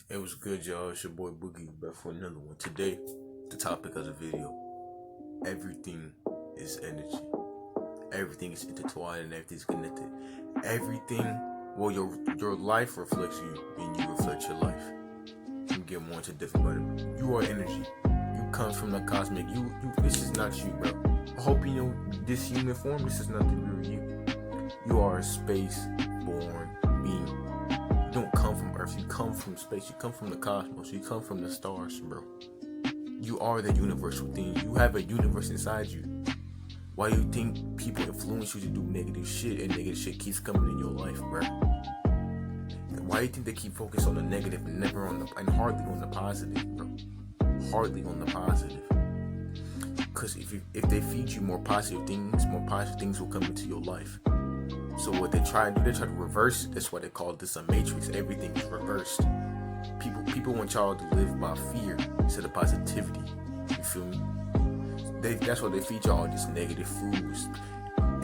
It was good, y'all. It's your boy Boogie back for another one. Today, the topic of the video: everything is energy. Everything is intertwined and everything's connected. Everything, well, your life reflects you, and you reflect your life. Let me get more into different about it. You are energy. You come from the cosmic. You. This is not you, bro. I hope you know this human form. This is nothing real. You are a space-born being. You don't come from Earth, you come from space, you come from the cosmos, you come from the stars, bro. You are the universe within you. You have a universe inside you. Why do you think people influence you to do negative shit and negative shit keeps coming in your life, bro? Why do you think they keep focused on the negative and never on the, and hardly on the positive, bro? Hardly on the positive. Because if they feed you more positive things will come into your life. So what they try to do, they try to reverse it. That's why they call this a matrix. Everything is reversed. People want y'all to live by fear instead of positivity. You feel me? That's why they feed y'all all these negative foods.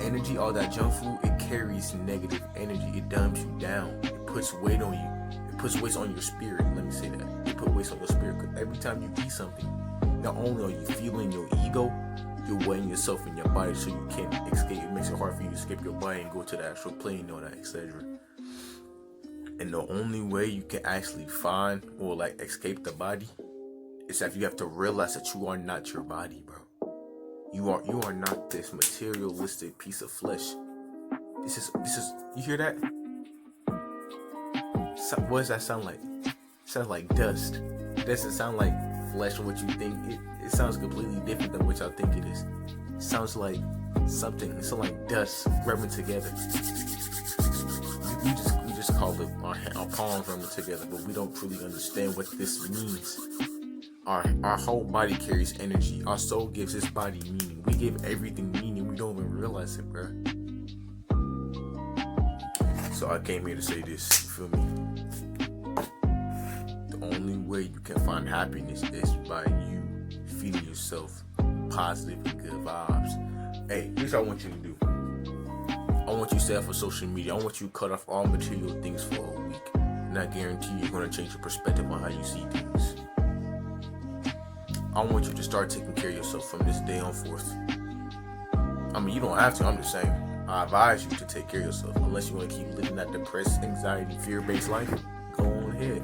Energy, all that junk food, it carries negative energy. It dumbs you down. It puts weight on you. It puts weight on your spirit. Let me say that. It puts weight on your spirit. Because every time you eat something, not only are you feeling your ego, you're weighing yourself in your body so you can't escape. It makes it hard for you to escape your body and go to the actual plane or that, etc. And the only way you can actually find or like escape the body is that you have to realize that you are not your body, bro. You are not this materialistic piece of flesh. This is you hear that? So, what does that sound like? It sounds like dust. It doesn't sound like flesh or what you think. It sounds completely different than what y'all think it is. It sounds like something. It sounds like dust rubbing together. We just call it our palms rubbing together, but we don't truly understand what this means. Our whole body carries energy. Our soul gives this body meaning. We give everything meaning. We don't even realize it, bro. So I came here to say this. You feel me? The only way you can find happiness is by you feeding yourself positive and good vibes. Hey, here's what I want you to do. I want you to stay off of social media. I want you to cut off all material things for a week. And I guarantee you're going to change your perspective on how you see things. I want you to start taking care of yourself from this day on forth. I mean, you don't have to. I'm just saying. I advise you to take care of yourself. Unless you want to keep living that depressed, anxiety, fear-based life, go on ahead.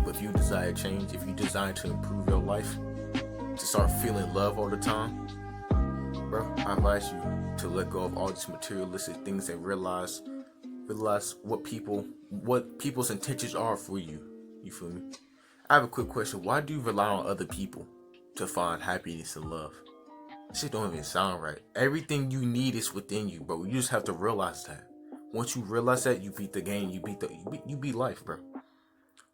But if you desire change, if you desire to improve your life, to start feeling love all the time, bro, I advise you to let go of all these materialistic things and realize what people's intentions are for you. You feel me? I have a quick question. Why do you rely on other people to find happiness and love? Shit don't even sound right. Everything you need is within you, bro. You just have to realize that. Once you realize that, you beat the game. You beat life, bro.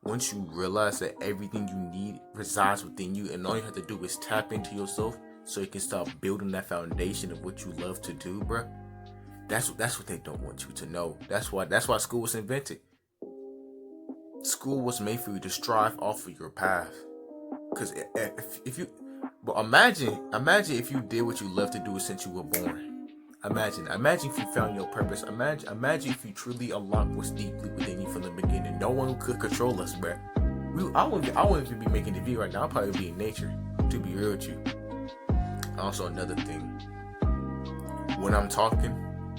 Once you realize that everything you need resides within you, and all you have to do is tap into yourself so you can start building that foundation of what you love to do, bro. That's what they don't want you to know. That's why school was invented. School was made for you to strive off of your path. Because if you, but imagine if you did what you love to do since you were born. Imagine if you found your purpose. Imagine if you truly unlocked what's deeply within you from the beginning. No one could control us, bro. I wouldn't even be making the video right now. I'll probably be in nature, to be real with you. Also, another thing. When I'm talking,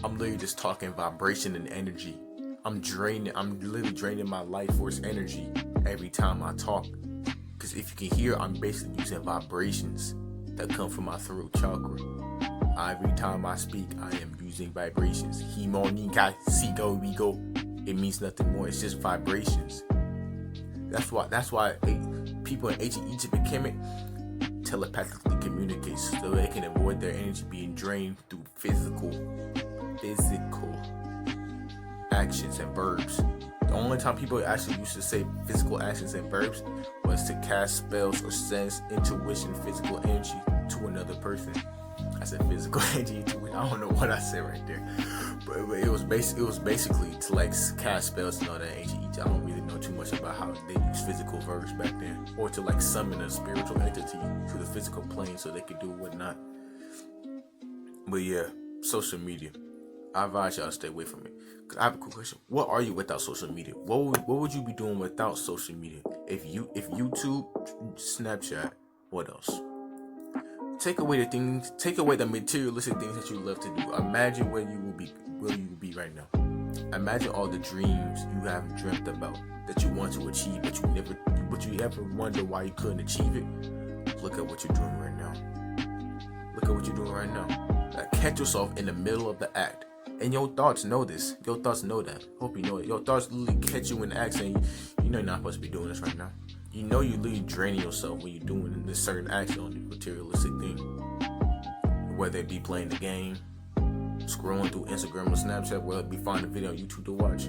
I'm literally just talking vibration and energy. I'm literally draining my life force energy every time I talk. Because if you can hear, I'm basically using vibrations that come from my throat chakra. Every time I speak, I am using vibrations. Himonika, sigo, wigo. It means nothing more. It's just vibrations. That's why people in ancient Egypt and Kemet telepathically communicate so they can avoid their energy being drained through physical actions and verbs. The only time people actually used to say physical actions and verbs was to cast spells or sense intuition, physical energy to another person. I said physical energy to it. I don't know what I said right there, but it was basically to like cast spells and all that ancient Egypt. I don't really know too much about how they used physical verbs back then, or to like summon a spiritual entity to the physical plane so they could do whatnot. But yeah, social media. I advise y'all to stay away from it. Cause I have a quick question. What are you without social media? What would you be doing without social media? If YouTube, Snapchat, what else? Take away the materialistic things that you love to do. Imagine where you will be right now. Imagine all the dreams you have dreamt about that you want to achieve, but you ever wonder why you couldn't achieve it. Look at what you're doing right now. Look at what you're doing right now. Like, catch yourself in the middle of the act. And your thoughts know this. Your thoughts know that. Hope you know it. Your thoughts literally catch you in the act saying, you know you're not supposed to be doing this right now. You know you're literally draining yourself when you're doing this certain action on the materialistic thing. Whether it be playing the game, scrolling through Instagram or Snapchat, whether it be finding a video on YouTube to watch.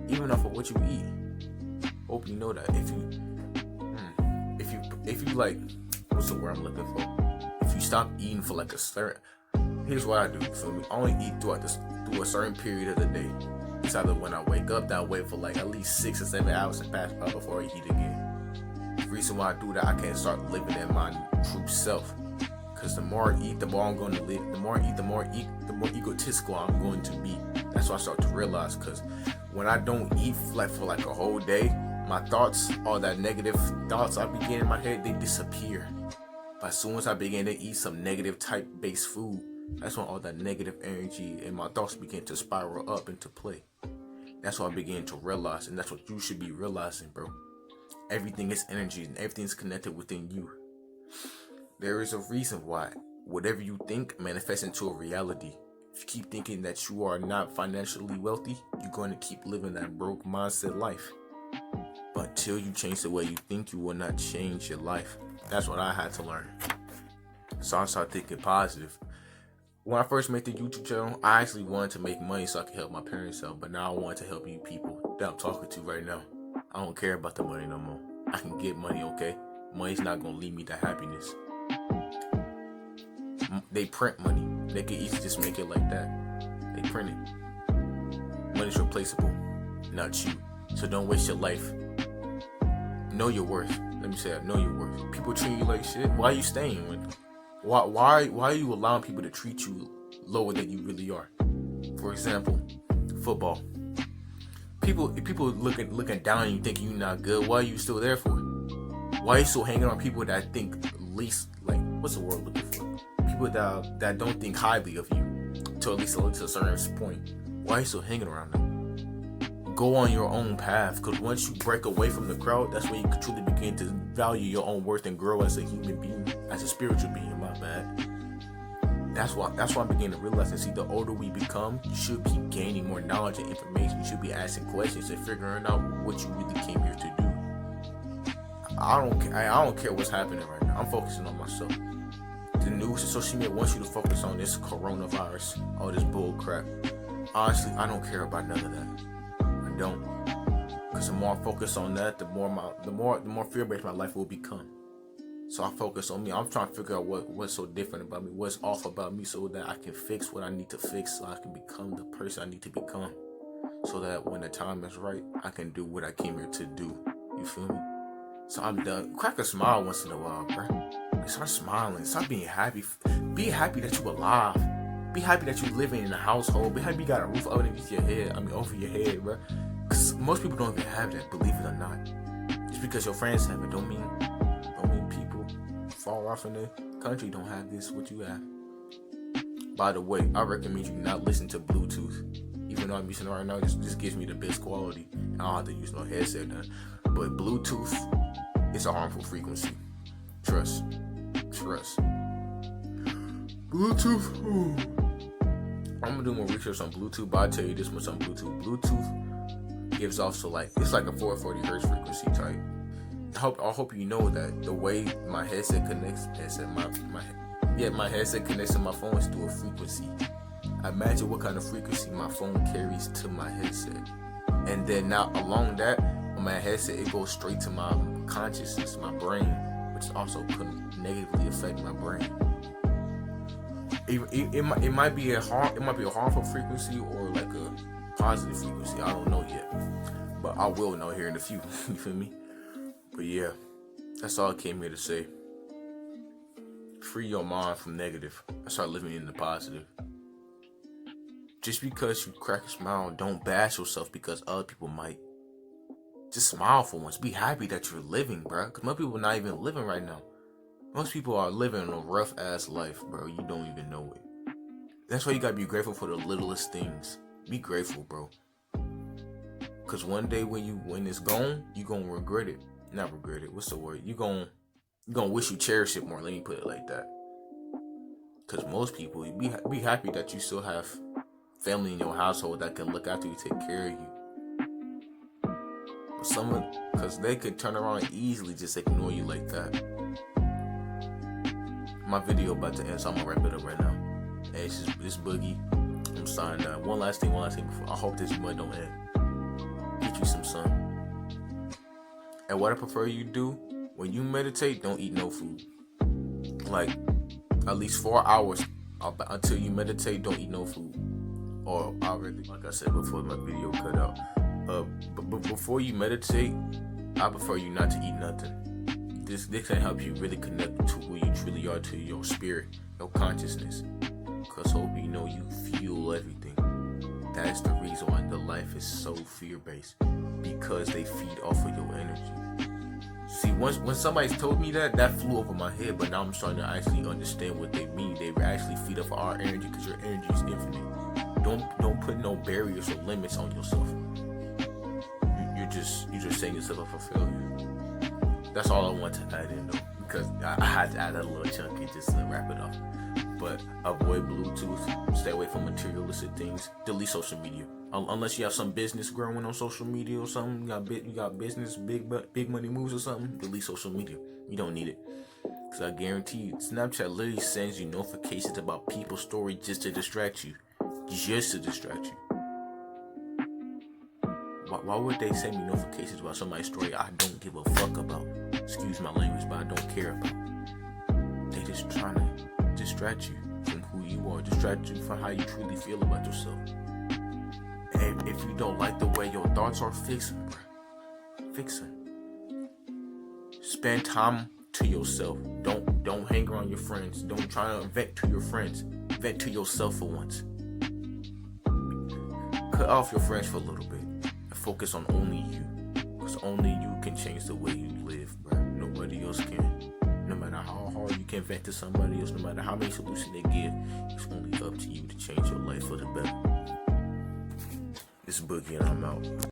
Even off of what you eat. Hope you know that. If you like, what's the word I'm looking for? If you stop eating for like a certain, here's what I do. For me, I only eat through a certain period of the day. It's either when I wake up, that I wait for like at least 6 or 7 hours to pass by before I eat again. The reason why I do that, I can't start living in my true self. Cause the more I eat, the more I'm going to live. The more I eat, the more egotistical I'm going to be. That's what I start to realize. Cause when I don't eat for like a whole day, my thoughts, all that negative thoughts I begin in my head, they disappear. But as soon as I begin to eat some negative type based food, that's when all that negative energy and my thoughts begin to spiral up into play. That's what I begin to realize, and that's what you should be realizing, bro. Everything is energy and everything's connected within you. There is a reason why whatever you think manifests into a reality. If you keep thinking that you are not financially wealthy, you're going to keep living that broke mindset life. But until you change the way you think, you will not change your life. That's what I had to learn. So I started thinking positive. When I first made the YouTube channel, I actually wanted to make money so I could help my parents out. But now I want to help you people that I'm talking to right now. I don't care about the money no more. I can get money, okay? Money's not going to lead me to happiness. They print money. They can easily just make it like that. They print it. Money's replaceable, not you. So don't waste your life. Know your worth. Let me say that. Know your worth. People treat you like shit. Why are you staying with them? Why are you allowing people to treat you lower than you really are? For example, football. People looking down on you, thinking you're not good. Why are you still there for? Why are you still hanging on people that think least, like, what's the word looking for? People that don't think highly of you to at least to a certain point. Why are you still hanging around them? Go on your own path, because once you break away from the crowd, that's when you can truly begin to value your own worth and grow as a human being, as a spiritual being. My bad. That's why I'm beginning to realize and see, the older we become, you should be gaining more knowledge and information. You should be asking questions and figuring out what you really came here to do. I don't care what's happening right now. I'm focusing on myself. The news and social media wants you to focus on this coronavirus, all this bull crap. Honestly, I don't care about none of that. I don't. Because the more I focus on that, the more fear-based my life will become. So I focus on me. I'm trying to figure out what's so different about me, what's off about me, so that I can fix what I need to fix, so I can become the person I need to become. So that when the time is right, I can do what I came here to do. You feel me? So I'm done. Crack a smile once in a while, bro. Start smiling. Start being happy. Be happy that you're alive. Be happy that you're living in a household. Be happy you got a roof underneath your head. Over your head, bro. Because most people don't even have that, believe it or not. Just because your friends have it, don't mean people far off in the country don't have this, what you have. By the way, I recommend you not listen to Bluetooth. Even though I'm using it right now, this gives me the best quality. I don't have to use no headset now. But Bluetooth is a harmful frequency. Trust. Bluetooth. I'm gonna do more research on Bluetooth, but I'll tell you this much on Bluetooth. Bluetooth gives off it's like a 440 hertz frequency type. I hope you know that the way my headset connects, my headset connects to my phone is through a frequency. Imagine what kind of frequency my phone carries to my headset, and then now along that, on my headset, it goes straight to my consciousness, my brain, which also could negatively affect my brain. It might be a harmful frequency or like a positive frequency. I don't know yet, but I will know here in a few. You feel me? But yeah, that's all I came here to say. Free your mind from negative. I start living in the positive. just because you crack a smile, don't bash yourself because other people might. Just smile for once. Be happy that you're living, bro. Because most people are not even living right now. Most people are living a rough ass life, bro. You don't even know it. That's why you gotta be grateful for the littlest things. Be grateful, bro. Because one day when it's gone, you gonna regret it. Not regret it. What's the word? You gonna wish you cherish it more. Let me put it like that. Because most people, be happy that you still have family in your household that can look after you, take care of you. Because they could turn around and easily just ignore you like that. My video about to end, so I'm gonna wrap it up right now. Hey, it's Boogie. I'm signing out. One last thing before. I hope this mud don't end. Get you some sun. And what I prefer you do when you meditate, don't eat no food. Like at least 4 hours until you meditate, don't eat no food. Or already, like I said before, my video cut out. But before you meditate, I prefer you not to eat nothing. This can help you really connect to who you truly are, to your spirit, your consciousness. Because hope you know you feel everything. That's the reason why the life is so fear-based. Because they feed off of your energy. See, when somebody's told me that flew over my head, but now I'm starting to actually understand what they mean. They actually feed off of our energy because your energy is infinite. Don't put no barriers or limits on yourself. You're just setting yourself up for failure. That's all I want to add in though, because I had to add that little chunky just to wrap it up. But avoid Bluetooth, stay away from materialistic things, delete social media. Unless you have some business growing on social media or something, you got business, big money moves or something, delete social media. You don't need it. Because I guarantee you, Snapchat literally sends you notifications about people's story just to distract you. Just to distract you. Why would they send me notifications about somebody's story I don't give a fuck about? Excuse my language, but I don't care about. They just trying to distract you from who you are, distract you from how you truly feel about yourself. And if you don't like the way your thoughts are, fix them, bro. Fix them. Spend time to yourself. Don't hang around your friends. Don't try to vent to your friends. Vent to yourself for once. Cut off your friends for a little bit and focus on only you. Because only you can change the way you live, bro. Nobody else can. No matter how hard you can vent to somebody else, no matter how many solutions they give, it's only up to you to change your life for the better. It's Boogie and I'm out.